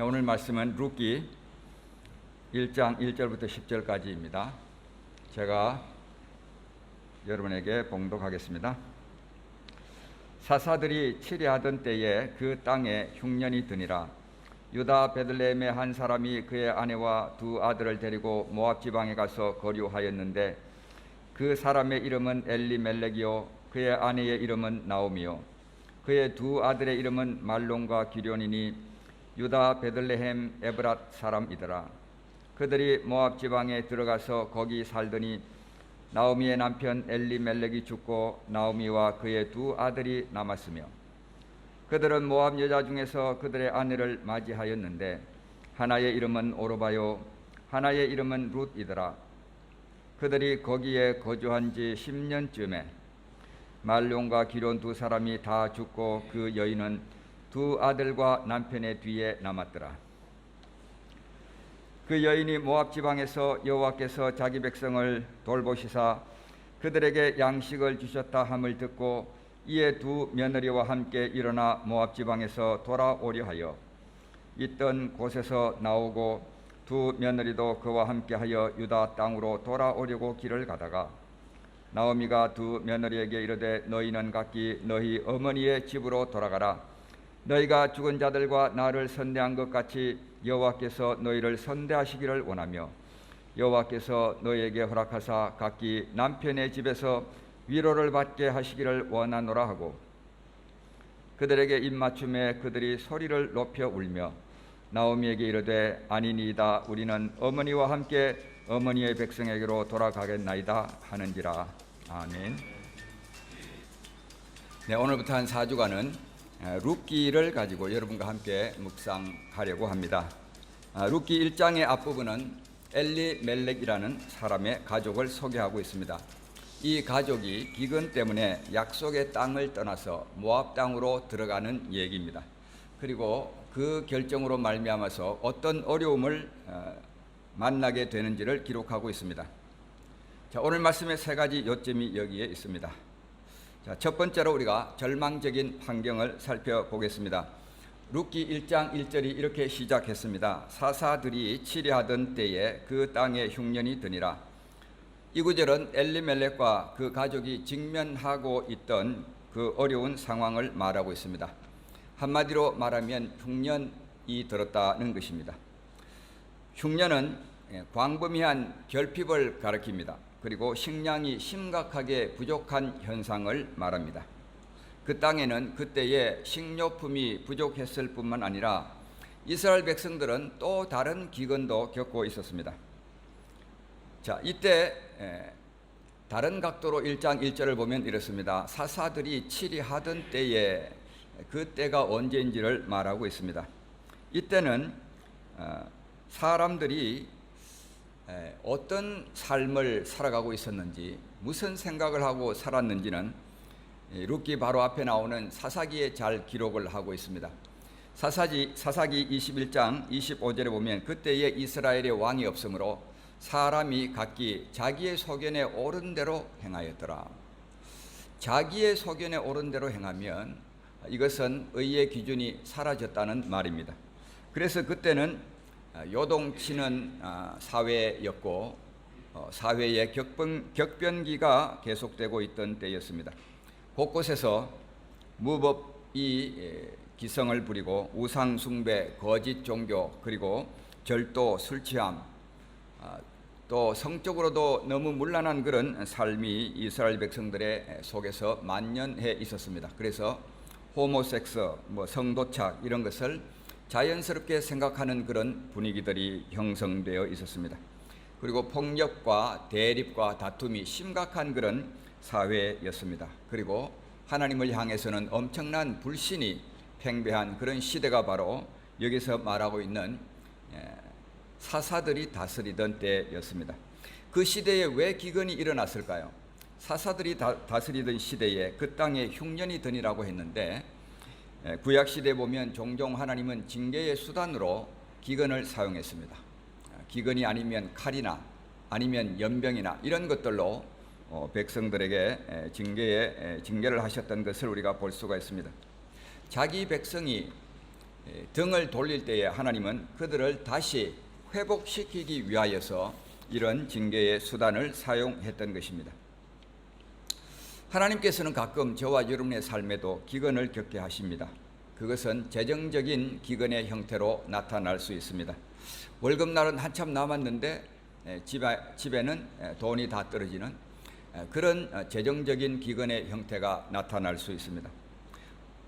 오늘 말씀은 룻기 1장 1절부터 10절까지입니다. 제가 여러분에게 봉독하겠습니다. 사사들이 치리하던 때에 그 땅에 흉년이 드니라. 유다 베들레헴의 한 사람이 그의 아내와 두 아들을 데리고 모압 지방에 가서 거류하였는데 그 사람의 이름은 엘리멜렉이요 그의 아내의 이름은 나오미요 그의 두 아들의 이름은 말론과 기련이니 유다 베들레헴 에브랏 사람이더라. 그들이 모압 지방에 들어가서 거기 살더니 나오미의 남편 엘리멜렉이 죽고 나오미와 그의 두 아들이 남았으며 그들은 모압 여자 중에서 그들의 아내를 맞이하였는데 하나의 이름은 오르바요 하나의 이름은 룻이더라. 그들이 거기에 거주한 지 10년쯤에 말론과 기론 두 사람이 다 죽고 그 여인은 두 아들과 남편의 뒤에 남았더라. 그 여인이 모압 지방에서 여호와께서 자기 백성을 돌보시사 그들에게 양식을 주셨다 함을 듣고 이에 두 며느리와 함께 일어나 모압 지방에서 돌아오려 하여 있던 곳에서 나오고 두 며느리도 그와 함께하여 유다 땅으로 돌아오려고 길을 가다가 나오미가 두 며느리에게 이르되 너희는 각기 너희 어머니의 집으로 돌아가라. 너희가 죽은 자들과 나를 선대한 것 같이 여호와께서 너희를 선대하시기를 원하며 여호와께서 너희에게 허락하사 각기 남편의 집에서 위로를 받게 하시기를 원하노라 하고 그들에게 입맞춤에 그들이 소리를 높여 울며 나오미에게 이르되 아니니이다 우리는 어머니와 함께 어머니의 백성에게로 돌아가겠나이다 하는지라. 아멘. 네, 오늘부터 한 4주간은 룻기를 가지고 여러분과 함께 묵상하려고 합니다. 룻기 1장의 앞부분은 엘리멜렉이라는 사람의 가족을 소개하고 있습니다. 이 가족이 기근 때문에 약속의 땅을 떠나서 모압 땅으로 들어가는 얘기입니다. 그리고 그 결정으로 말미암아서 어떤 어려움을 만나게 되는지를 기록하고 있습니다. 자, 오늘 말씀의 세 가지 요점이 여기에 있습니다. 자, 첫 번째로 우리가 절망적인 환경을 살펴보겠습니다. 룻기 1장 1절이 이렇게 시작했습니다. 사사들이 치리하던 때에 그 땅에 흉년이 드니라. 이 구절은 엘리멜렉과 그 가족이 직면하고 있던 그 어려운 상황을 말하고 있습니다. 한마디로 말하면 흉년이 들었다는 것입니다. 흉년은 광범위한 결핍을 가리킵니다. 그리고 식량이 심각하게 부족한 현상을 말합니다. 그 땅에는 그때에 식료품이 부족했을 뿐만 아니라 이스라엘 백성들은 또 다른 기근도 겪고 있었습니다. 자, 이때 다른 각도로 1장 1절을 보면 이렇습니다. 사사들이 치리하던 때에 그 때가 언제인지를 말하고 있습니다. 이때는 사람들이 어떤 삶을 살아가고 있었는지 무슨 생각을 하고 살았는지는 룻기 바로 앞에 나오는 사사기에 잘 기록을 하고 있습니다. 사사기 21장 25절에 보면 그때에 이스라엘에 왕이 없으므로 사람이 각기 자기의 소견에 옳은 대로 행하였더라. 자기의 소견에 옳은 대로 행하면 이것은 의의 기준이 사라졌다는 말입니다. 그래서 그때는 요동치는 사회였고 사회의 격변기가 계속되고 있던 때였습니다. 곳곳에서 무법이 기성을 부리고 우상 숭배, 거짓 종교, 그리고 절도, 술 취함, 또 성적으로도 너무 문란한 그런 삶이 이스라엘 백성들의 속에서 만연해 있었습니다. 그래서 호모섹스, 성도착 이런 것을 자연스럽게 생각하는 그런 분위기들이 형성되어 있었습니다. 그리고 폭력과 대립과 다툼이 심각한 그런 사회였습니다. 그리고 하나님을 향해서는 엄청난 불신이 팽배한 그런 시대가 바로 여기서 말하고 있는 사사들이 다스리던 때였습니다. 그 시대에 왜 기근이 일어났을까요? 사사들이 다스리던 시대에 그 땅에 흉년이 드니라고 했는데 구약 시대에 보면 종종 하나님은 징계의 수단으로 기근을 사용했습니다. 기근이 아니면 칼이나 아니면 연병이나 이런 것들로 백성들에게 징계를 하셨던 것을 우리가 볼 수가 있습니다. 자기 백성이 등을 돌릴 때에 하나님은 그들을 다시 회복시키기 위하여서 이런 징계의 수단을 사용했던 것입니다. 하나님께서는 가끔 저와 여러분의 삶에도 기근을 겪게 하십니다. 그것은 재정적인 기근의 형태로 나타날 수 있습니다. 월급날은 한참 남았는데 집에는 돈이 다 떨어지는 그런 재정적인 기근의 형태가 나타날 수 있습니다.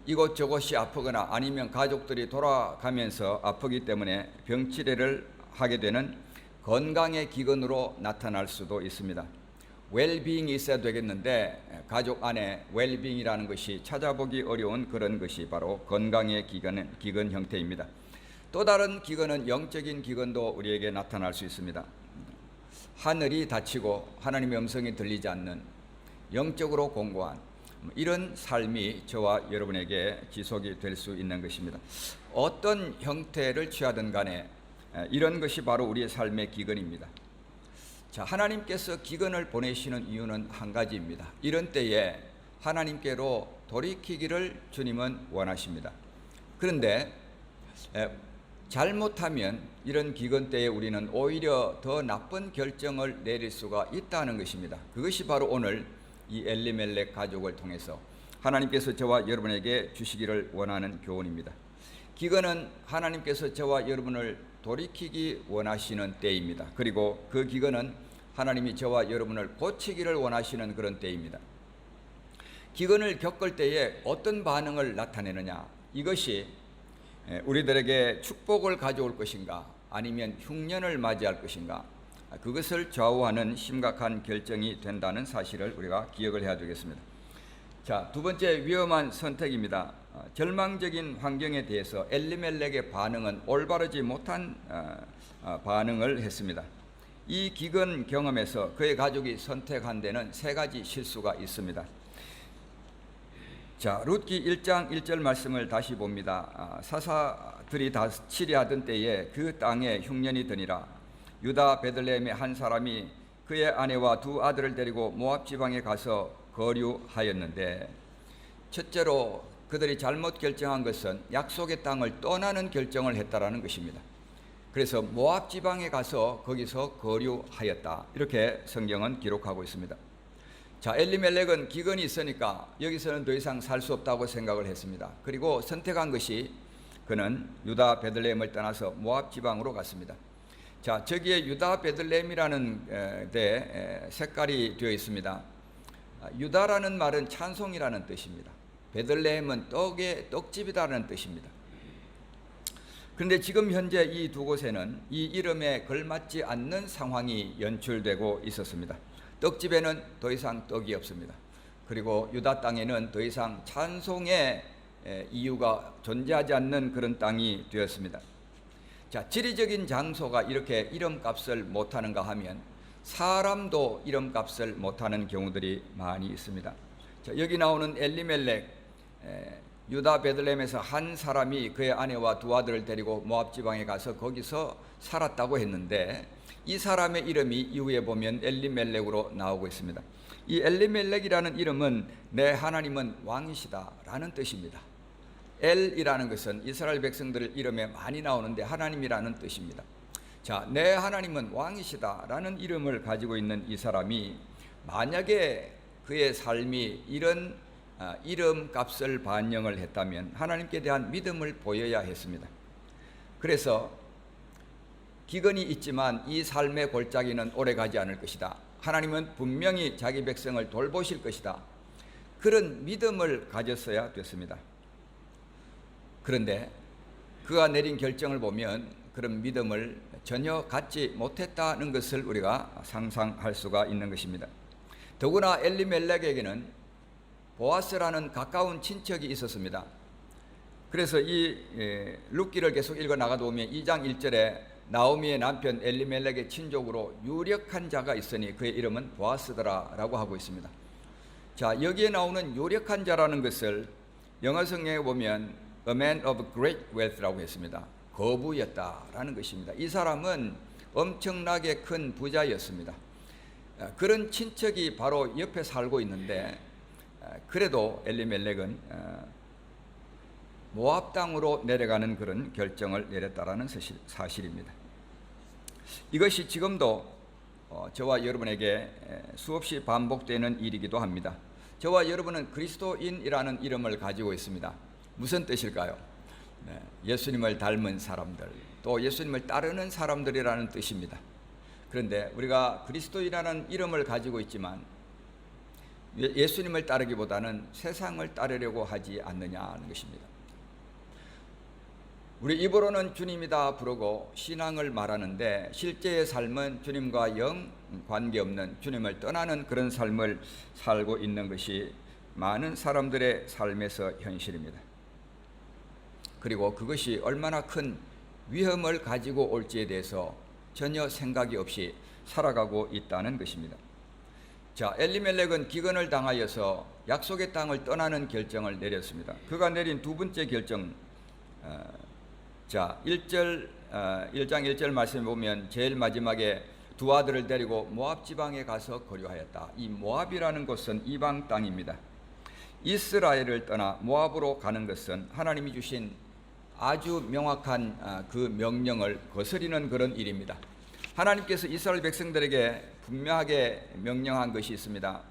이곳저곳이 아프거나 아니면 가족들이 돌아가면서 아프기 때문에 병치레를 하게 되는 건강의 기근으로 나타날 수도 있습니다. 웰빙이 있어야 되겠는데 가족 안에 웰빙이라는 것이 찾아보기 어려운 그런 것이 바로 건강의 기근 형태입니다. 또 다른 기근은 영적인 기근도 우리에게 나타날 수 있습니다. 하늘이 닫히고 하나님의 음성이 들리지 않는 영적으로 공고한 이런 삶이 저와 여러분에게 지속이 될 수 있는 것입니다. 어떤 형태를 취하든 간에 이런 것이 바로 우리의 삶의 기근입니다. 자, 하나님께서 기근을 보내시는 이유는 한 가지입니다. 이런 때에 하나님께로 돌이키기를 주님은 원하십니다. 그런데 잘못하면 이런 기근 때에 우리는 오히려 더 나쁜 결정을 내릴 수가 있다는 것입니다. 그것이 바로 오늘 이 엘리멜렉 가족을 통해서 하나님께서 저와 여러분에게 주시기를 원하는 교훈입니다. 기근은 하나님께서 저와 여러분을 돌이키기 원하시는 때입니다. 그리고 그 기근은 하나님이 저와 여러분을 고치기를 원하시는 그런 때입니다. 기근을 겪을 때에 어떤 반응을 나타내느냐, 이것이 우리들에게 축복을 가져올 것인가 아니면 흉년을 맞이할 것인가, 그것을 좌우하는 심각한 결정이 된다는 사실을 우리가 기억을 해야 되겠습니다. 자, 두 번째 위험한 선택입니다. 절망적인 환경에 대해서 엘리멜렉의 반응은 올바르지 못한 반응을 했습니다. 이 기근 경험에서 그의 가족이 선택한 데는 세 가지 실수가 있습니다. 자, 룻기 1장 1절 말씀을 다시 봅니다. 사사들이 다 치리하던 때에 그 땅에 흉년이 드니라. 유다 베들레헴의 한 사람이 그의 아내와 두 아들을 데리고 모압 지방에 가서 거류하였는데, 첫째로 그들이 잘못 결정한 것은 약속의 땅을 떠나는 결정을 했다라는 것입니다. 그래서 모압 지방에 가서 거기서 거류하였다, 이렇게 성경은 기록하고 있습니다. 자, 엘리멜렉은 기근이 있으니까 여기서는 더 이상 살 수 없다고 생각을 했습니다. 그리고 선택한 것이 그는 유다 베들레헴을 떠나서 모압 지방으로 갔습니다. 자, 저기에 유다 베들레헴이라는 데 색깔이 되어 있습니다. 유다라는 말은 찬송이라는 뜻입니다. 베들레헴은 떡집이라는 뜻입니다. 그런데 지금 현재 이 두 곳에는 이 이름에 걸맞지 않는 상황이 연출되고 있었습니다. 떡집에는 더 이상 떡이 없습니다. 그리고 유다 땅에는 더 이상 찬송의 이유가 존재하지 않는 그런 땅이 되었습니다. 자, 지리적인 장소가 이렇게 이름값을 못하는가 하면 사람도 이름값을 못하는 경우들이 많이 있습니다. 자, 여기 나오는 엘리멜렉, 유다 베들레헴에서 한 사람이 그의 아내와 두 아들을 데리고 모압 지방에 가서 거기서 살았다고 했는데, 이 사람의 이름이 이후에 보면 엘리멜렉으로 나오고 있습니다. 이 엘리멜렉이라는 이름은 내 하나님은 왕이시다 라는 뜻입니다. 엘이라는 것은 이스라엘 백성들 이름에 많이 나오는데 하나님이라는 뜻입니다. 자, 내 하나님은 왕이시다 라는 이름을 가지고 있는 이 사람이 만약에 그의 삶이 이런 이름값을 반영을 했다면 하나님께 대한 믿음을 보여야 했습니다. 그래서 기근이 있지만 이 삶의 골짜기는 오래가지 않을 것이다, 하나님은 분명히 자기 백성을 돌보실 것이다, 그런 믿음을 가졌어야 됐습니다. 그런데 그가 내린 결정을 보면 그런 믿음을 전혀 갖지 못했다는 것을 우리가 상상할 수가 있는 것입니다. 더구나 엘리멜렉에게는 보아스라는 가까운 친척이 있었습니다. 그래서 이 룻기를 계속 읽어 나가다 보면 2장 1절에 나오미의 남편 엘리멜렉의 친족으로 유력한 자가 있으니 그의 이름은 보아스더라 라고 하고 있습니다. 자, 여기에 나오는 유력한 자라는 것을 영어 성경에 보면 A man of great wealth라고 했습니다. 거부였다라는 것입니다. 이 사람은 엄청나게 큰 부자였습니다. 그런 친척이 바로 옆에 살고 있는데, 그래도 엘리멜렉은 모압 땅으로 내려가는 그런 결정을 내렸다라는 사실입니다. 이것이 지금도 저와 여러분에게 수없이 반복되는 일이기도 합니다. 저와 여러분은 그리스도인이라는 이름을 가지고 있습니다. 무슨 뜻일까요? 예수님을 닮은 사람들, 또 예수님을 따르는 사람들이라는 뜻입니다. 그런데 우리가 그리스도인이라는 이름을 가지고 있지만 예수님을 따르기보다는 세상을 따르려고 하지 않느냐는 것입니다. 우리 입으로는 주님이다 부르고 신앙을 말하는데 실제의 삶은 주님과 영 관계없는, 주님을 떠나는 그런 삶을 살고 있는 것이 많은 사람들의 삶에서 현실입니다. 그리고 그것이 얼마나 큰 위험을 가지고 올지에 대해서 전혀 생각이 없이 살아가고 있다는 것입니다. 자, 엘리멜렉은 기근을 당하여서 약속의 땅을 떠나는 결정을 내렸습니다. 그가 내린 두 번째 결정, 자, 1장 1절 말씀에 보면 제일 마지막에 두 아들을 데리고 모압 지방에 가서 거류하였다. 이 모압이라는 곳은 이방 땅입니다. 이스라엘을 떠나 모압으로 가는 것은 하나님이 주신 아주 명확한 그 명령을 거스리는 그런 일입니다. 하나님께서 이스라엘 백성들에게 분명하게 명령한 것이 있습니다.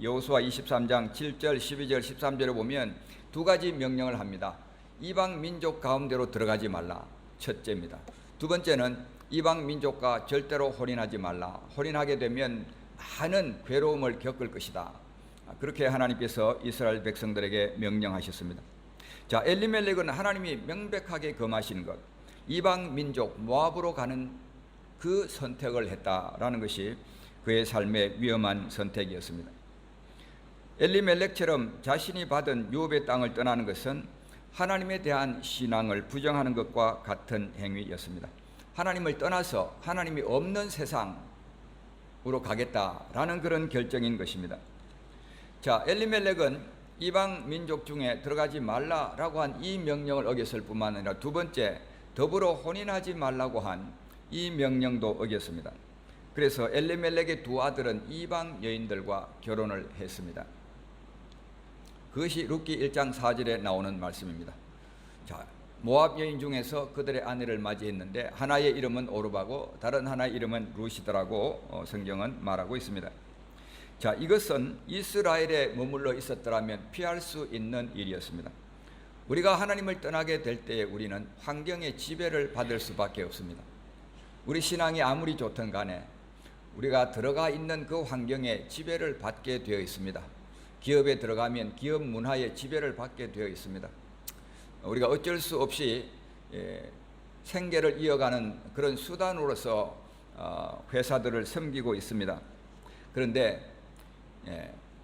여호수아 23장 7절, 12절, 13절에 보면 두 가지 명령을 합니다. 이방 민족 가운데로 들어가지 말라, 첫째입니다. 두 번째는 이방 민족과 절대로 혼인하지 말라. 혼인하게 되면 많은 괴로움을 겪을 것이다. 그렇게 하나님께서 이스라엘 백성들에게 명령하셨습니다. 자, 엘리멜렉은 하나님이 명백하게 금하신 것, 이방 민족 모압으로 가는 그 선택을 했다라는 것이 그의 삶의 위험한 선택이었습니다. 엘리멜렉처럼 자신이 받은 유업의 땅을 떠나는 것은 하나님에 대한 신앙을 부정하는 것과 같은 행위였습니다. 하나님을 떠나서 하나님이 없는 세상으로 가겠다라는 그런 결정인 것입니다. 자, 엘리멜렉은 이방 민족 중에 들어가지 말라라고 한 이 명령을 어겼을 뿐만 아니라 두 번째, 더불어 혼인하지 말라고 한 이 명령도 어겼습니다. 그래서 엘리멜렉의 두 아들은 이방 여인들과 결혼을 했습니다. 그것이 룻기 1장 4절에 나오는 말씀입니다. 자, 모압 여인 중에서 그들의 아내를 맞이했는데 하나의 이름은 오르바고 다른 하나의 이름은 룻이더라고 성경은 말하고 있습니다. 자, 이것은 이스라엘에 머물러 있었더라면 피할 수 있는 일이었습니다. 우리가 하나님을 떠나게 될 때에 우리는 환경의 지배를 받을 수밖에 없습니다. 우리 신앙이 아무리 좋든 간에 우리가 들어가 있는 그 환경에 지배를 받게 되어 있습니다. 기업에 들어가면 기업 문화의 지배를 받게 되어 있습니다. 우리가 어쩔 수 없이 생계를 이어가는 그런 수단으로서 회사들을 섬기고 있습니다. 그런데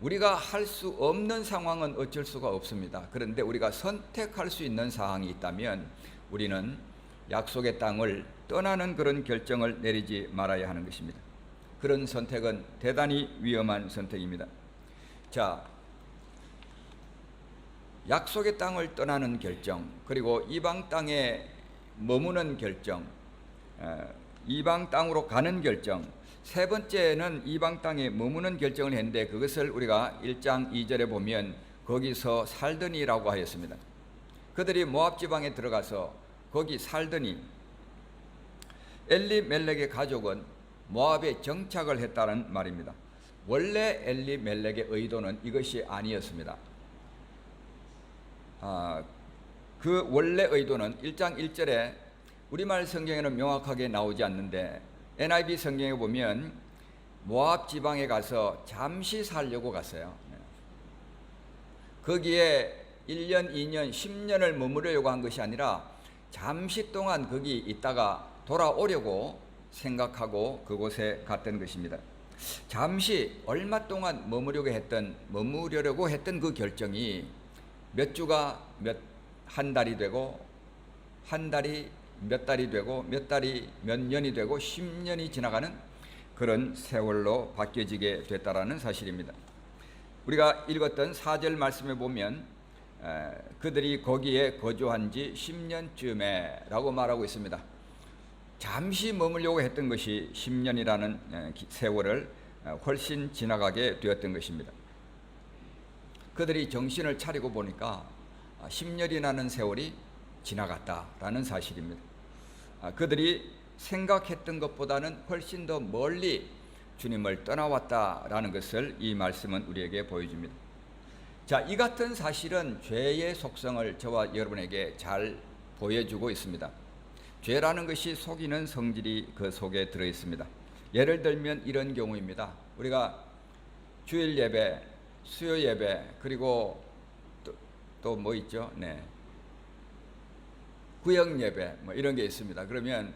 우리가 할 수 없는 상황은 어쩔 수가 없습니다. 그런데 우리가 선택할 수 있는 사항이 있다면 우리는 약속의 땅을 떠나는 그런 결정을 내리지 말아야 하는 것입니다. 그런 선택은 대단히 위험한 선택입니다. 자, 약속의 땅을 떠나는 결정, 그리고 이방 땅에 머무는 결정, 이방 땅으로 가는 결정, 세 번째는 이방 땅에 머무는 결정을 했는데 그것을 우리가 1장 2절에 보면 거기서 살더니라고 하였습니다. 그들이 모압 지방에 들어가서 거기 살더니 엘리멜렉의 가족은 모압에 정착을 했다는 말입니다. 원래 엘리멜렉의 의도는 이것이 아니었습니다. 그 원래 의도는 1장 1절에 우리말 성경에는 명확하게 나오지 않는데 NIV 성경에 보면 모압 지방에 가서 잠시 살려고 갔어요. 거기에 1년, 2년, 10년을 머무르려고 한 것이 아니라 잠시 동안 거기 있다가 돌아오려고 생각하고 그곳에 갔던 것입니다. 잠시 얼마 동안 머무르려고 했던 그 결정이 몇 주가 한 달이 되고 한 달이 몇 달이 되고 몇 달이 몇 년이 되고 10년이 지나가는 그런 세월로 바뀌어지게 됐다라는 사실입니다. 우리가 읽었던 4절 말씀에 보면 그들이 거기에 거주한 지 10년쯤에 라고 말하고 있습니다. 잠시 머물려고 했던 것이 10년이라는 세월을 훨씬 지나가게 되었던 것입니다. 그들이 정신을 차리고 보니까 10년이라는 세월이 지나갔다라는 사실입니다. 그들이 생각했던 것보다는 훨씬 더 멀리 주님을 떠나왔다라는 것을 이 말씀은 우리에게 보여줍니다. 자, 이 같은 사실은 죄의 속성을 저와 여러분에게 잘 보여주고 있습니다. 죄라는 것이 속이는 성질이 그 속에 들어 있습니다. 예를 들면 이런 경우입니다. 우리가 주일 예배, 수요 예배, 그리고 또 뭐 있죠? 네. 구역 예배, 뭐 이런 게 있습니다. 그러면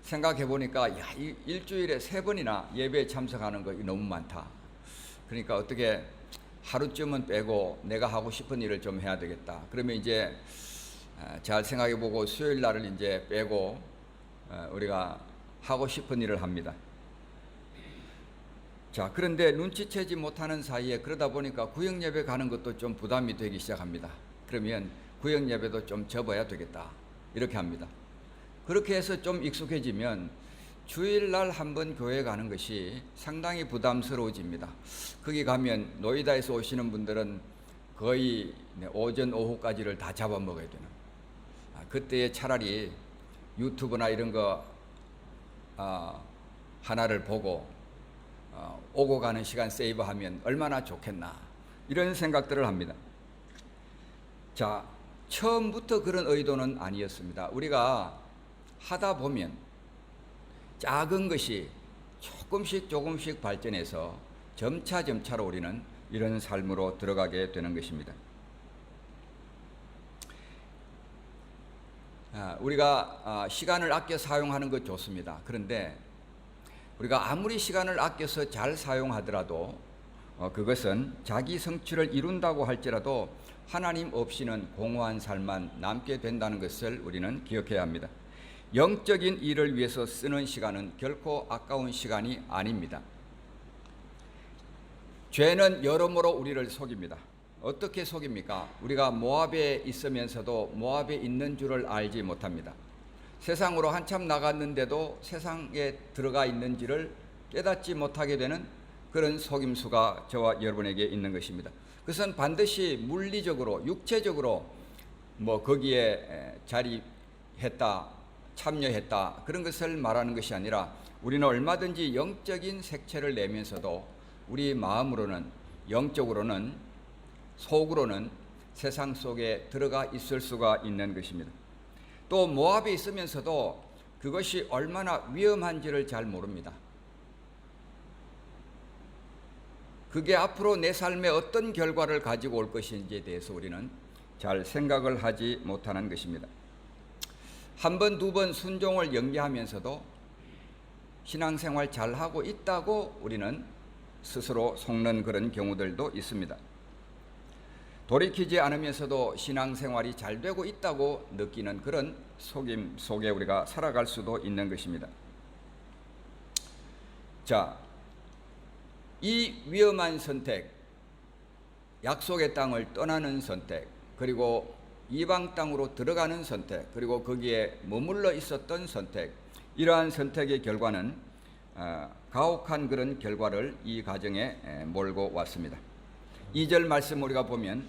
생각해 보니까 야, 일주일에 3번이나 예배에 참석하는 거 너무 많다. 그러니까 어떻게 하루쯤은 빼고 내가 하고 싶은 일을 좀 해야 되겠다. 그러면 이제 잘 생각해 보고 수요일 날을 이제 빼고 우리가 하고 싶은 일을 합니다. 자, 그런데 눈치채지 못하는 사이에 그러다 보니까 구역 예배 가는 것도 좀 부담이 되기 시작합니다. 그러면 구역 예배도 좀 접어야 되겠다. 이렇게 합니다. 그렇게 해서 좀 익숙해지면 주일날 한번 교회 가는 것이 상당히 부담스러워집니다. 거기 가면 노이다에서 오시는 분들은 거의 오전 오후까지를 다 잡아먹어야 되는, 그때에 차라리 유튜브나 이런 거 하나를 보고 오고 가는 시간 세이브하면 얼마나 좋겠나, 이런 생각들을 합니다. 자, 처음부터 그런 의도는 아니었습니다. 우리가 하다 보면 작은 것이 조금씩 발전해서 점차로 우리는 이런 삶으로 들어가게 되는 것입니다. 우리가 시간을 아껴 사용하는 것 좋습니다. 그런데 우리가 아무리 시간을 아껴서 잘 사용하더라도 그것은 자기 성취를 이룬다고 할지라도 하나님 없이는 공허한 삶만 남게 된다는 것을 우리는 기억해야 합니다. 영적인 일을 위해서 쓰는 시간은 결코 아까운 시간이 아닙니다. 죄는 여러모로 우리를 속입니다. 어떻게 속입니까? 우리가 모압에 있으면서도 모압에 있는 줄을 알지 못합니다. 세상으로 한참 나갔는데도 세상에 들어가 있는지를 깨닫지 못하게 되는 그런 속임수가 저와 여러분에게 있는 것입니다. 그것은 반드시 물리적으로, 육체적으로 뭐 거기에 자리했다, 참여했다, 그런 것을 말하는 것이 아니라 우리는 얼마든지 영적인 색채를 내면서도 우리 마음으로는, 영적으로는, 속으로는 세상 속에 들어가 있을 수가 있는 것입니다. 또 모압에 있으면서도 그것이 얼마나 위험한지를 잘 모릅니다. 그게 앞으로 내 삶에 어떤 결과를 가지고 올 것인지에 대해서 우리는 잘 생각을 하지 못하는 것입니다. 한 번, 두 번 순종을 연기하면서도 신앙생활 잘하고 있다고 우리는 스스로 속는 그런 경우들도 있습니다. 돌이키지 않으면서도 신앙생활이 잘 되고 있다고 느끼는 그런 속임 속에 우리가 살아갈 수도 있는 것입니다. 자, 이 위험한 선택, 약속의 땅을 떠나는 선택, 그리고 이방 땅으로 들어가는 선택, 그리고 거기에 머물러 있었던 선택, 이러한 선택의 결과는 가혹한 그런 결과를 이 가정에 몰고 왔습니다. 2절 말씀 우리가 보면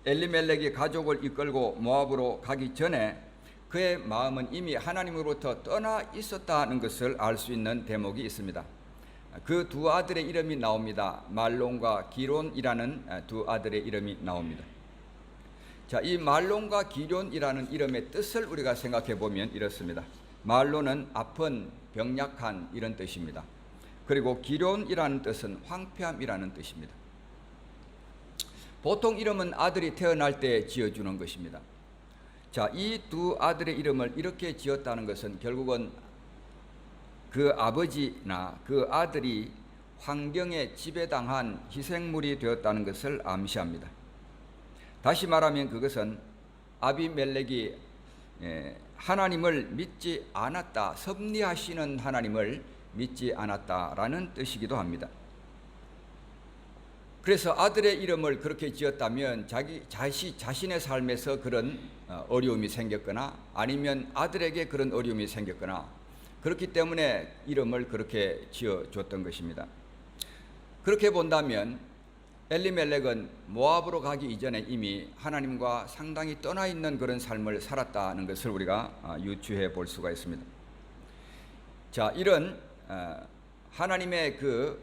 엘리멜렉이 가족을 이끌고 모압으로 가기 전에 그의 마음은 이미 하나님으로부터 떠나 있었다는 것을 알 수 있는 대목이 있습니다. 그 두 아들의 이름이 나옵니다. 말론과 기론이라는 두 아들의 이름이 나옵니다. 자, 이 말론과 기론이라는 이름의 뜻을 우리가 생각해 보면 이렇습니다. 말론은 아픈, 병약한 이런 뜻입니다. 그리고 기론이라는 뜻은 황폐함이라는 뜻입니다. 보통 이름은 아들이 태어날 때 지어주는 것입니다. 자, 이 두 아들의 이름을 이렇게 지었다는 것은 결국은 그 아버지나 그 아들이 환경에 지배당한 희생물이 되었다는 것을 암시합니다. 다시 말하면 그것은 아비멜렉이 하나님을 믿지 않았다, 섭리하시는 하나님을 믿지 않았다라는 뜻이기도 합니다. 그래서 아들의 이름을 그렇게 지었다면 자신의 삶에서 그런 어려움이 생겼거나 아니면 아들에게 그런 어려움이 생겼거나 그렇기 때문에 이름을 그렇게 지어줬던 것입니다. 그렇게 본다면 엘리멜렉은 모압으로 가기 이전에 이미 하나님과 상당히 떠나 있는 그런 삶을 살았다는 것을 우리가 유추해 볼 수가 있습니다. 자, 이런 하나님의 그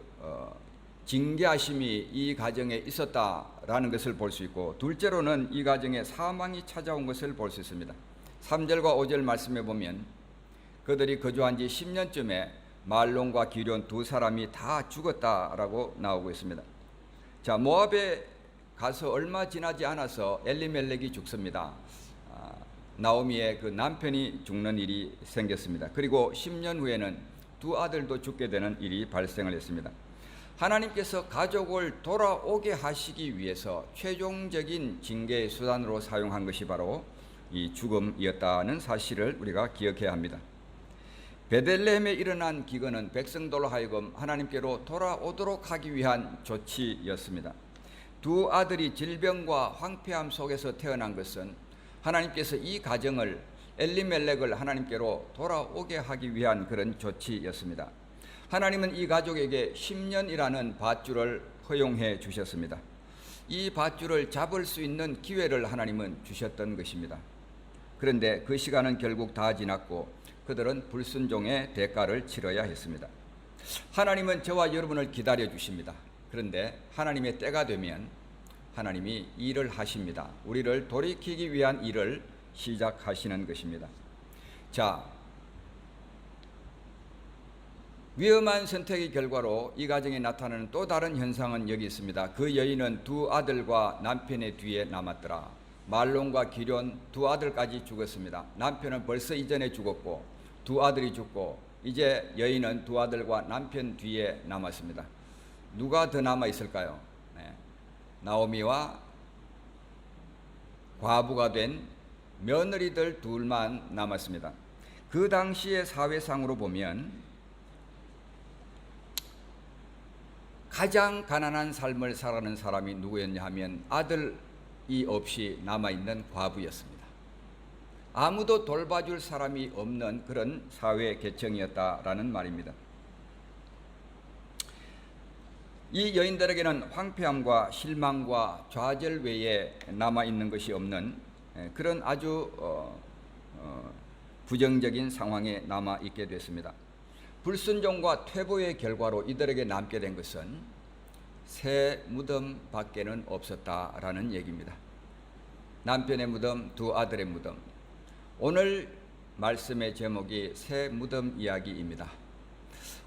징계하심이 이 가정에 있었다라는 것을 볼 수 있고, 둘째로는 이 가정에 사망이 찾아온 것을 볼 수 있습니다. 3절과 5절 말씀에 보면 그들이 거주한 지 10년쯤에 말론과 기럨 두 사람이 다 죽었다라고 나오고 있습니다. 자, 모압에 가서 얼마 지나지 않아서 엘리멜렉이 죽습니다. 나오미의 그 남편이 죽는 일이 생겼습니다. 그리고 10년 후에는 두 아들도 죽게 되는 일이 발생을 했습니다. 하나님께서 가족을 돌아오게 하시기 위해서 최종적인 징계의 수단으로 사용한 것이 바로 이 죽음이었다는 사실을 우리가 기억해야 합니다. 베들레헴에 일어난 기근은 백성들로 하여금 하나님께로 돌아오도록 하기 위한 조치였습니다. 두 아들이 질병과 황폐함 속에서 태어난 것은 하나님께서 이 가정을, 엘리멜렉을 하나님께로 돌아오게 하기 위한 그런 조치였습니다. 하나님은 이 가족에게 10년이라는 밧줄을 허용해 주셨습니다. 이 밧줄을 잡을 수 있는 기회를 하나님은 주셨던 것입니다. 그런데 그 시간은 결국 다 지났고 그들은 불순종의 대가를 치러야 했습니다. 하나님은 저와 여러분을 기다려 주십니다. 그런데 하나님의 때가 되면 하나님이 일을 하십니다. 우리를 돌이키기 위한 일을 시작하시는 것입니다. 자, 위험한 선택의 결과로 이 가정에 나타나는 또 다른 현상은 여기 있습니다. 그 여인은 두 아들과 남편의 뒤에 남았더라. 말론과 기럨 두 아들까지 죽었습니다. 남편은 벌써 이전에 죽었고 두 아들이 죽고 이제 여인은 두 아들과 남편 뒤에 남았습니다. 누가 더 남아 있을까요? 나오미와 과부가 된 며느리들 둘만 남았습니다. 그 당시의 사회상으로 보면 가장 가난한 삶을 살아가는 사람이 누구였냐 하면 아들이 없이 남아있는 과부였습니다. 아무도 돌봐줄 사람이 없는 그런 사회 계층이었다라는 말입니다. 이 여인들에게는 황폐함과 실망과 좌절 외에 남아있는 것이 없는 그런 아주 부정적인 상황에 남아있게 됐습니다. 불순종과 퇴보의 결과로 이들에게 남게 된 것은 새 무덤 밖에는 없었다라는 얘기입니다. 남편의 무덤, 두 아들의 무덤. 오늘 말씀의 제목이 새 무덤 이야기입니다.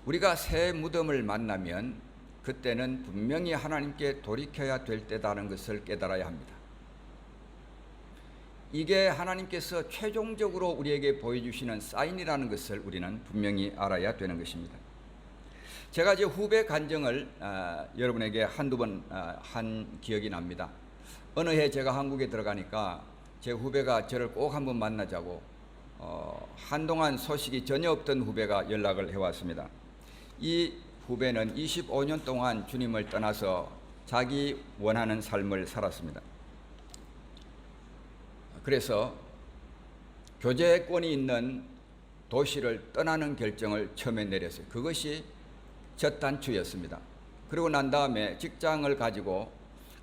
우리가 새 무덤을 만나면 그때는 분명히 하나님께 돌이켜야 될 때다는 것을 깨달아야 합니다. 이게 하나님께서 최종적으로 우리에게 보여주시는 사인이라는 것을 우리는 분명히 알아야 되는 것입니다. 제가 제 후배 간증을 여러분에게 한두 번 한 기억이 납니다. 어느 해 제가 한국에 들어가니까 제 후배가 저를 꼭 한번 만나자고 한동안 소식이 전혀 없던 후배가 연락을 해왔습니다. 이 후배는 25년 동안 주님을 떠나서 자기 원하는 삶을 살았습니다. 그래서 교제권이 있는 도시를 떠나는 결정을 처음에 내렸어요. 그것이 첫 단추였습니다. 그리고 난 다음에 직장을 가지고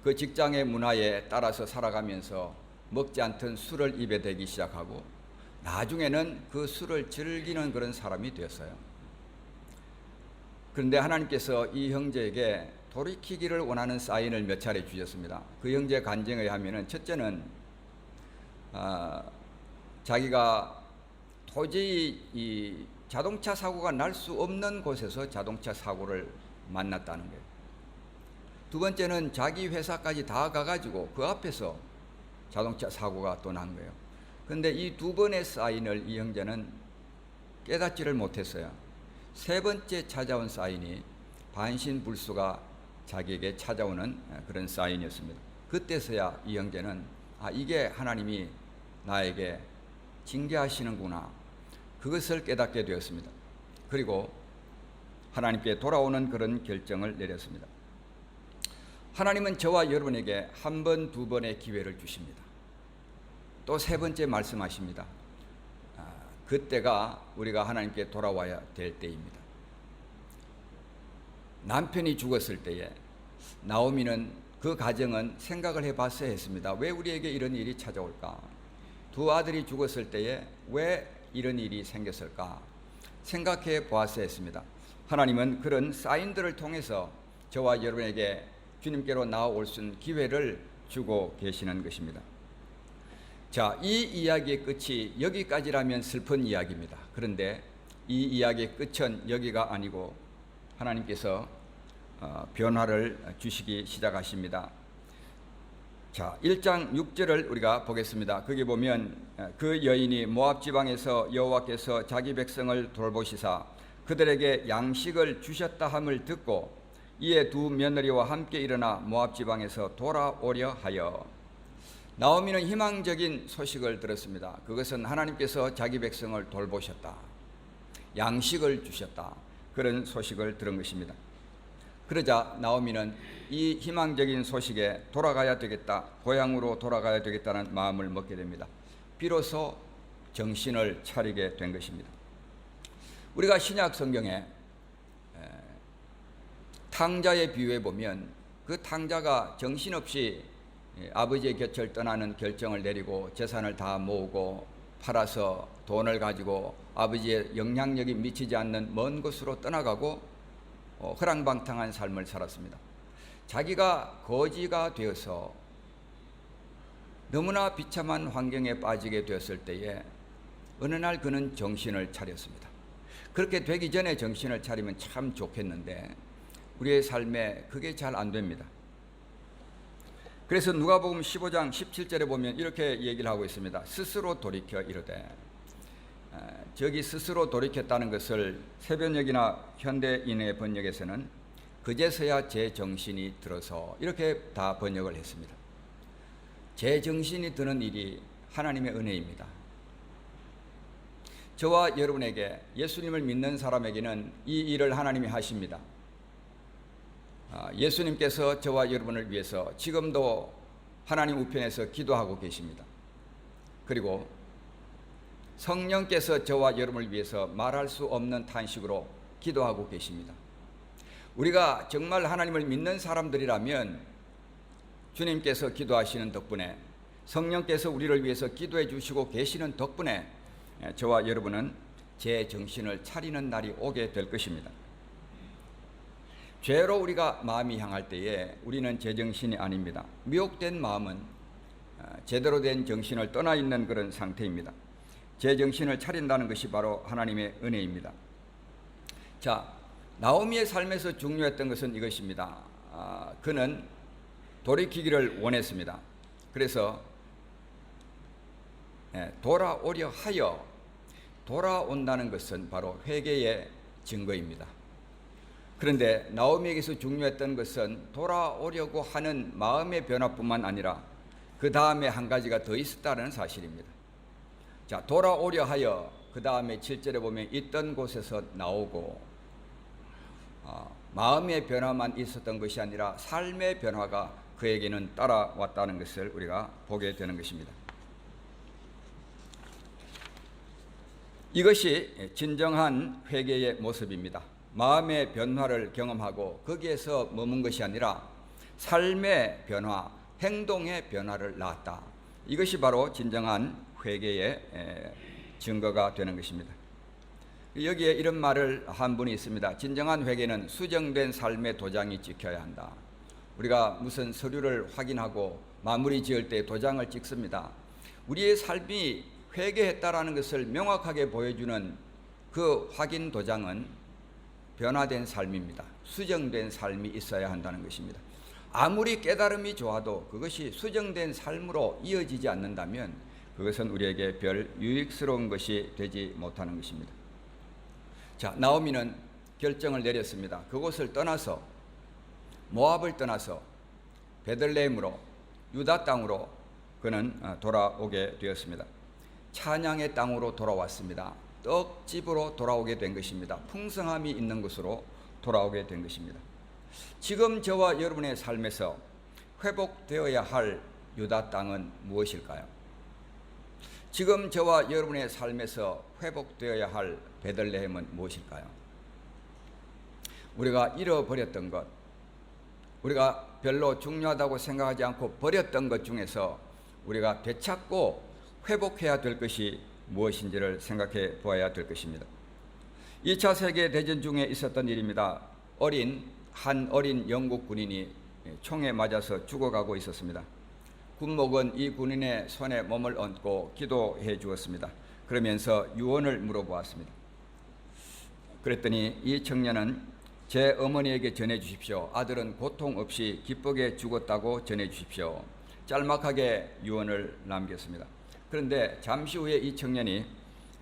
그 직장의 문화에 따라서 살아가면서 먹지 않던 술을 입에 대기 시작하고 나중에는 그 술을 즐기는 그런 사람이 되었어요. 그런데 하나님께서 이 형제에게 돌이키기를 원하는 사인을 몇 차례 주셨습니다. 그 형제 간증에 하면은 첫째는 자기가 도저히 이 자동차 사고가 날 수 없는 곳에서 자동차 사고를 만났다는 거예요. 두 번째는 자기 회사까지 다 가가지고 그 앞에서 자동차 사고가 또 난 거예요. 그런데 이 두 번의 사인을 이 형제는 깨닫지를 못했어요. 세 번째 찾아온 사인이 반신불수가 자기에게 찾아오는 그런 사인이었습니다. 그때서야 이 형제는 이게 하나님이 나에게 징계하시는구나, 그것을 깨닫게 되었습니다. 그리고 하나님께 돌아오는 그런 결정을 내렸습니다. 하나님은 저와 여러분에게 한 번, 두 번의 기회를 주십니다. 또 세 번째 말씀하십니다. 그때가 우리가 하나님께 돌아와야 될 때입니다. 남편이 죽었을 때에 나오미는 그 가정은 생각을 해봤어야 했습니다. 왜 우리에게 이런 일이 찾아올까? 두 아들이 죽었을 때에 왜 이런 일이 생겼을까? 생각해 보았어야 했습니다. 하나님은 그런 사인들을 통해서 저와 여러분에게 주님께로 나아올 수 있는 기회를 주고 계시는 것입니다. 자, 이 이야기의 끝이 여기까지라면 슬픈 이야기입니다. 그런데 이 이야기의 끝은 여기가 아니고 하나님께서 변화를 주시기 시작하십니다. 자, 1장 6절을 우리가 보겠습니다. 거기 보면 그 여인이 모압 지방에서 여호와께서 자기 백성을 돌보시사 그들에게 양식을 주셨다 함을 듣고 이에 두 며느리와 함께 일어나 모압 지방에서 돌아오려 하여. 나오미는 희망적인 소식을 들었습니다. 그것은 하나님께서 자기 백성을 돌보셨다, 양식을 주셨다, 그런 소식을 들은 것입니다. 그러자 나오미는 이 희망적인 소식에 돌아가야 되겠다, 고향으로 돌아가야 되겠다는 마음을 먹게 됩니다. 비로소 정신을 차리게 된 것입니다. 우리가 신약 성경에 탕자의 비유에 보면 그 탕자가 정신없이 아버지의 곁을 떠나는 결정을 내리고 재산을 다 모으고 팔아서 돈을 가지고 아버지의 영향력이 미치지 않는 먼 곳으로 떠나가고 허랑방탕한 삶을 살았습니다. 자기가 거지가 되어서 너무나 비참한 환경에 빠지게 되었을 때에 어느 날 그는 정신을 차렸습니다. 그렇게 되기 전에 정신을 차리면 참 좋겠는데 우리의 삶에 그게 잘 안 됩니다. 그래서 누가복음 15장 17절에 보면 이렇게 얘기를 하고 있습니다. 스스로 돌이켜 이르되. 저기 스스로 돌이켰다는 것을 새번역이나 현대인의 번역에서는 그제서야 제 정신이 들어서 이렇게 다 번역을 했습니다. 제 정신이 드는 일이 하나님의 은혜입니다. 저와 여러분에게, 예수님을 믿는 사람에게는 이 일을 하나님이 하십니다. 예수님께서 저와 여러분을 위해서 지금도 하나님 우편에서 기도하고 계십니다. 그리고 성령께서 저와 여러분을 위해서 말할 수 없는 탄식으로 기도하고 계십니다. 우리가 정말 하나님을 믿는 사람들이라면 주님께서 기도하시는 덕분에, 성령께서 우리를 위해서 기도해 주시고 계시는 덕분에 저와 여러분은 제 정신을 차리는 날이 오게 될 것입니다. 죄로 우리가 마음이 향할 때에 우리는 제정신이 아닙니다. 미혹된 마음은 제대로 된 정신을 떠나 있는 그런 상태입니다. 제정신을 차린다는 것이 바로 하나님의 은혜입니다. 자, 나오미의 삶에서 중요했던 것은 이것입니다. 그는 돌이키기를 원했습니다. 그래서 돌아오려 하여, 돌아온다는 것은 바로 회개의 증거입니다. 그런데 나오미에게서 중요했던 것은 돌아오려고 하는 마음의 변화뿐만 아니라 그 다음에 한 가지가 더 있었다는 사실입니다. 자, 돌아오려 하여, 그 다음에 7절에 보면 있던 곳에서 나오고, 마음의 변화만 있었던 것이 아니라 삶의 변화가 그에게는 따라왔다는 것을 우리가 보게 되는 것입니다. 이것이 진정한 회개의 모습입니다. 마음의 변화를 경험하고 거기에서 머문 것이 아니라 삶의 변화, 행동의 변화를 낳았다. 이것이 바로 진정한 회개의 증거가 되는 것입니다. 여기에 이런 말을 한 분이 있습니다. 진정한 회개는 수정된 삶의 도장이 찍혀야 한다. 우리가 무슨 서류를 확인하고 마무리 지을 때 도장을 찍습니다. 우리의 삶이 회개했다라는 것을 명확하게 보여주는 그 확인 도장은 변화된 삶입니다. 수정된 삶이 있어야 한다는 것입니다. 아무리 깨달음이 좋아도 그것이 수정된 삶으로 이어지지 않는다면 그것은 우리에게 별 유익스러운 것이 되지 못하는 것입니다. 자, 나오미는 결정을 내렸습니다. 그곳을 떠나서, 모압을 떠나서 베들레헴으로, 유다 땅으로 그는 돌아오게 되었습니다. 찬양의 땅으로 돌아왔습니다. 떡집으로 돌아오게 된 것입니다. 풍성함이 있는 곳으로 돌아오게 된 것입니다. 지금 저와 여러분의 삶에서 회복되어야 할 유다 땅은 무엇일까요? 지금 저와 여러분의 삶에서 회복되어야 할 베들레헴은 무엇일까요? 우리가 잃어버렸던 것, 우리가 별로 중요하다고 생각하지 않고 버렸던 것 중에서 우리가 되찾고 회복해야 될 것이 무엇인지를 생각해 보아야 될 것입니다. 2차 세계대전 중에 있었던 일입니다. 한 어린 영국 군인이 총에 맞아서 죽어가고 있었습니다. 군목은 이 군인의 손에 몸을 얹고 기도해 주었습니다. 그러면서 유언을 물어보았습니다. 그랬더니 이 청년은 제 어머니에게 전해 주십시오. 아들은 고통 없이 기쁘게 죽었다고 전해 주십시오. 짤막하게 유언을 남겼습니다. 그런데 잠시 후에 이 청년이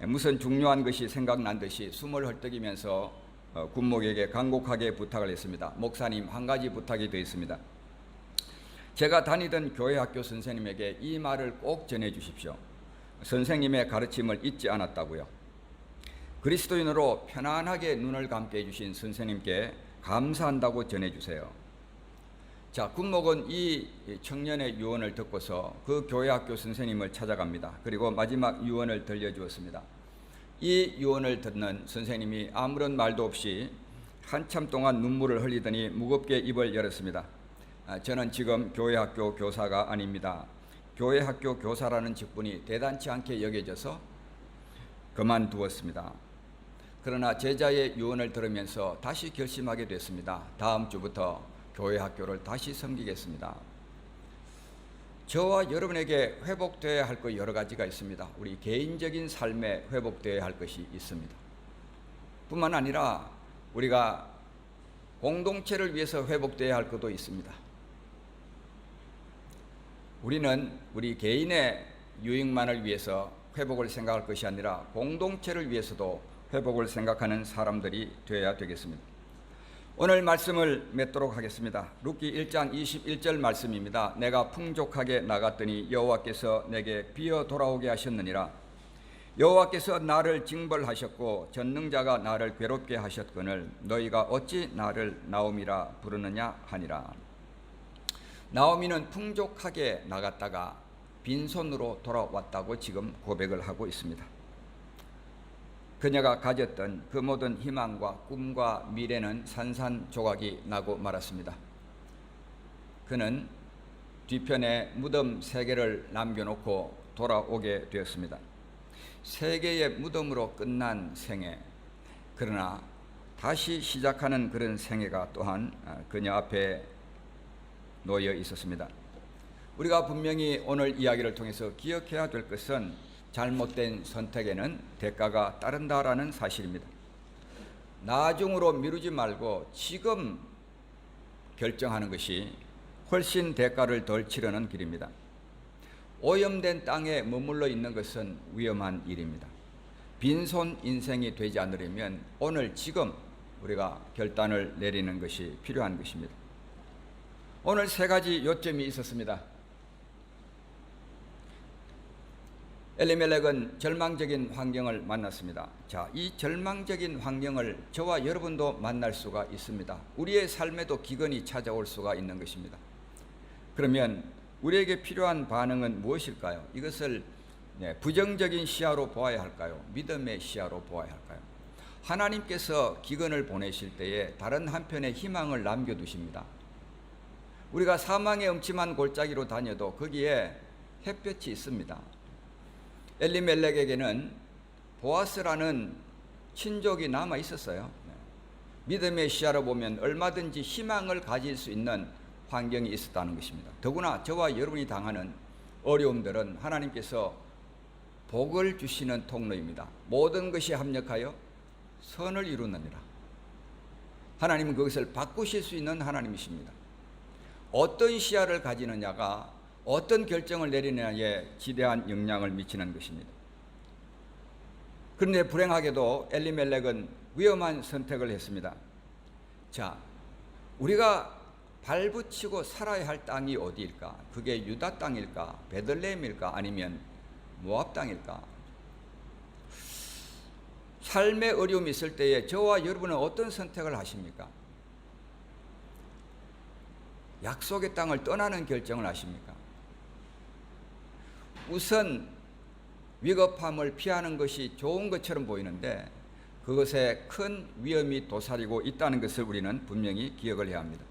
무슨 중요한 것이 생각난 듯이 숨을 헐떡이면서 군목에게 간곡하게 부탁을 했습니다. 목사님, 한 가지 부탁이 되어 있습니다. 제가 다니던 교회 학교 선생님에게 이 말을 꼭 전해 주십시오. 선생님의 가르침을 잊지 않았다고요. 그리스도인으로 편안하게 눈을 감게 해주신 선생님께 감사한다고 전해주세요. 자, 군목은 이 청년의 유언을 듣고서 그 교회 학교 선생님을 찾아갑니다. 그리고 마지막 유언을 들려주었습니다. 이 유언을 듣는 선생님이 아무런 말도 없이 한참 동안 눈물을 흘리더니 무겁게 입을 열었습니다. 저는 지금 교회 학교 교사가 아닙니다. 교회 학교 교사라는 직분이 대단치 않게 여겨져서 그만두었습니다. 그러나 제자의 유언을 들으면서 다시 결심하게 됐습니다. 다음 주부터 교회 학교를 다시 섬기겠습니다. 저와 여러분에게 회복되어야 할 것 여러 가지가 있습니다. 우리 개인적인 삶에 회복되어야 할 것이 있습니다. 뿐만 아니라 우리가 공동체를 위해서 회복되어야 할 것도 있습니다. 우리는 우리 개인의 유익만을 위해서 회복을 생각할 것이 아니라 공동체를 위해서도 회복을 생각하는 사람들이 되어야 되겠습니다. 오늘 말씀을 맺도록 하겠습니다. 룻기 1장 21절 말씀입니다. 내가 풍족하게 나갔더니 여호와께서 내게 비어 돌아오게 하셨느니라. 여호와께서 나를 징벌하셨고 전능자가 나를 괴롭게 하셨거늘 너희가 어찌 나를 나오미라 부르느냐 하니라. 나오미는 풍족하게 나갔다가 빈손으로 돌아왔다고 지금 고백을 하고 있습니다. 그녀가 가졌던 그 모든 희망과 꿈과 미래는 산산조각이 나고 말았습니다. 그는 뒤편에 무덤 3개를 남겨놓고 돌아오게 되었습니다. 3개의 무덤으로 끝난 생애, 그러나 다시 시작하는 그런 생애가 또한 그녀 앞에 놓여 있었습니다. 우리가 분명히 오늘 이야기를 통해서 기억해야 될 것은 잘못된 선택에는 대가가 따른다라는 사실입니다. 나중으로 미루지 말고 지금 결정하는 것이 훨씬 대가를 덜 치르는 길입니다. 오염된 땅에 머물러 있는 것은 위험한 일입니다. 빈손 인생이 되지 않으려면 오늘 지금 우리가 결단을 내리는 것이 필요한 것입니다. 오늘 3가지 요점이 있었습니다. 엘리멜렉은 절망적인 환경을 만났습니다. 자, 이 절망적인 환경을 저와 여러분도 만날 수가 있습니다. 우리의 삶에도 기근이 찾아올 수가 있는 것입니다. 그러면 우리에게 필요한 반응은 무엇일까요? 이것을 부정적인 시야로 보아야 할까요? 믿음의 시야로 보아야 할까요? 하나님께서 기근을 보내실 때에 다른 한편의 희망을 남겨두십니다. 우리가 사망의 음침한 골짜기로 다녀도 거기에 햇볕이 있습니다. 엘리멜렉에게는 보아스라는 친족이 남아 있었어요. 믿음의 시야로 보면 얼마든지 희망을 가질 수 있는 환경이 있었다는 것입니다. 더구나 저와 여러분이 당하는 어려움들은 하나님께서 복을 주시는 통로입니다. 모든 것이 합력하여 선을 이루느니라. 하나님은 그것을 바꾸실 수 있는 하나님이십니다. 어떤 시야를 가지느냐가 어떤 결정을 내리느냐에 지대한 영향을 미치는 것입니다. 그런데 불행하게도 엘리멜렉은 위험한 선택을 했습니다. 자, 우리가 발붙이고 살아야 할 땅이 어디일까? 그게 유다 땅일까? 베들레헴일까? 아니면 모압 땅일까? 삶의 어려움이 있을 때에 저와 여러분은 어떤 선택을 하십니까? 약속의 땅을 떠나는 결정을 하십니까? 우선 위급함을 피하는 것이 좋은 것처럼 보이는데 그것에 큰 위험이 도사리고 있다는 것을 우리는 분명히 기억을 해야 합니다.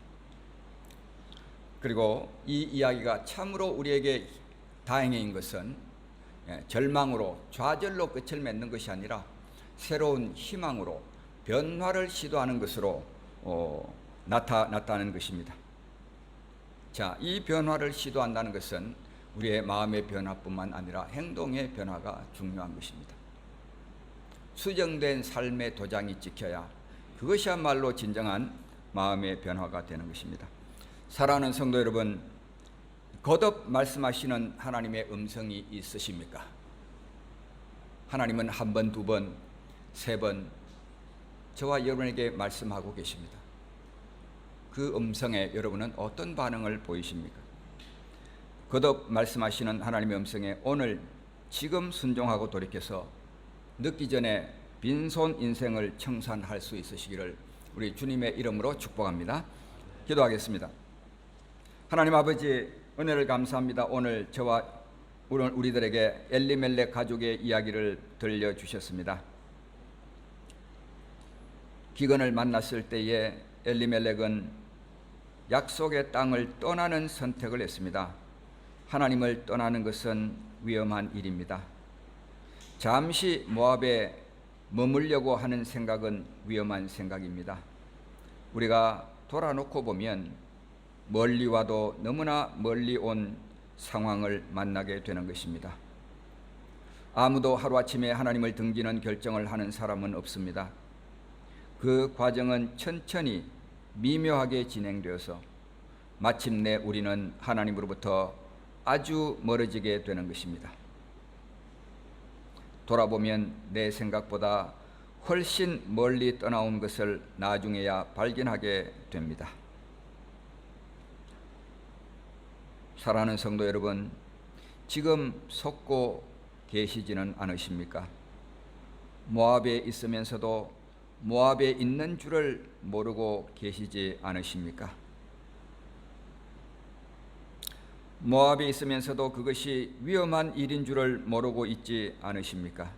그리고 이 이야기가 참으로 우리에게 다행인 것은 절망으로 좌절로 끝을 맺는 것이 아니라 새로운 희망으로 변화를 시도하는 것으로 나타났다는 것입니다. 자, 이 변화를 시도한다는 것은 우리의 마음의 변화뿐만 아니라 행동의 변화가 중요한 것입니다. 수정된 삶의 도장이 찍혀야 그것이야말로 진정한 마음의 변화가 되는 것입니다. 사랑하는 성도 여러분, 거듭 말씀하시는 하나님의 음성이 있으십니까? 하나님은 한 번, 두 번, 세 번 저와 여러분에게 말씀하고 계십니다. 그 음성에 여러분은 어떤 반응을 보이십니까? 거듭 말씀하시는 하나님의 음성에 오늘 지금 순종하고 돌이켜서 늦기 전에 빈손 인생을 청산할 수 있으시기를 우리 주님의 이름으로 축복합니다. 기도하겠습니다. 하나님 아버지, 은혜를 감사합니다. 오늘 저와 우리들에게 엘리멜렉 가족의 이야기를 들려주셨습니다. 기근을 만났을 때에 엘리멜렉은 약속의 땅을 떠나는 선택을 했습니다. 하나님을 떠나는 것은 위험한 일입니다. 잠시 모압에 머물려고 하는 생각은 위험한 생각입니다. 우리가 돌아놓고 보면 멀리 와도 너무나 멀리 온 상황을 만나게 되는 것입니다. 아무도 하루아침에 하나님을 등지는 결정을 하는 사람은 없습니다. 그 과정은 천천히 미묘하게 진행되어서 마침내 우리는 하나님으로부터 아주 멀어지게 되는 것입니다. 돌아보면 내 생각보다 훨씬 멀리 떠나온 것을 나중에야 발견하게 됩니다. 사랑하는 성도 여러분, 지금 속고 계시지는 않으십니까? 모압에 있으면서도 모압에 있는 줄을 모르고 계시지 않으십니까? 모압에 있으면서도 그것이 위험한 일인 줄을 모르고 있지 않으십니까?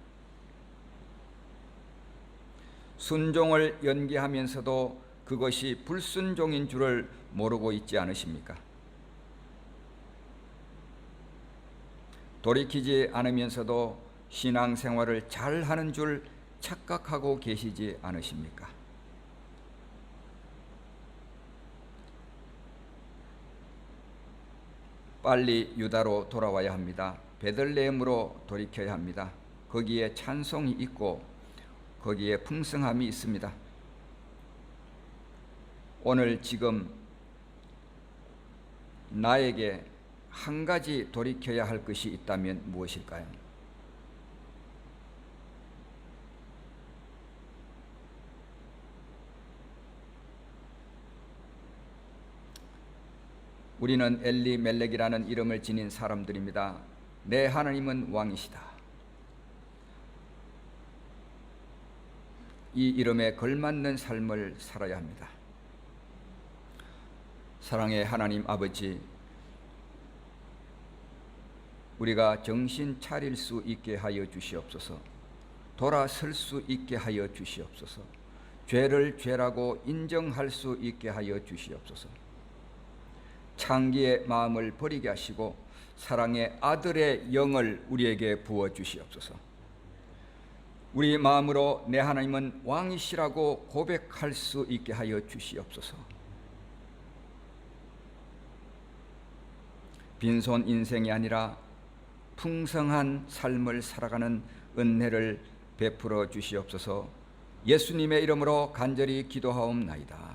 순종을 연기하면서도 그것이 불순종인 줄을 모르고 있지 않으십니까? 돌이키지 않으면서도 신앙생활을 잘하는 줄 착각하고 계시지 않으십니까? 빨리 유다로 돌아와야 합니다. 베들레헴으로 돌이켜야 합니다. 거기에 찬송이 있고 거기에 풍성함이 있습니다. 오늘 지금 나에게 한 가지 돌이켜야 할 것이 있다면 무엇일까요? 우리는 엘리멜렉이라는 이름을 지닌 사람들입니다. 내 하나님은 왕이시다. 이 이름에 걸맞는 삶을 살아야 합니다. 사랑의 하나님 아버지, 우리가 정신 차릴 수 있게 하여 주시옵소서. 돌아설 수 있게 하여 주시옵소서. 죄를 죄라고 인정할 수 있게 하여 주시옵소서. 창기의 마음을 버리게 하시고 사랑의 아들의 영을 우리에게 부어 주시옵소서. 우리 마음으로 내 하나님은 왕이시라고 고백할 수 있게 하여 주시옵소서. 빈손 인생이 아니라 풍성한 삶을 살아가는 은혜를 베풀어 주시옵소서. 예수님의 이름으로 간절히 기도하옵나이다.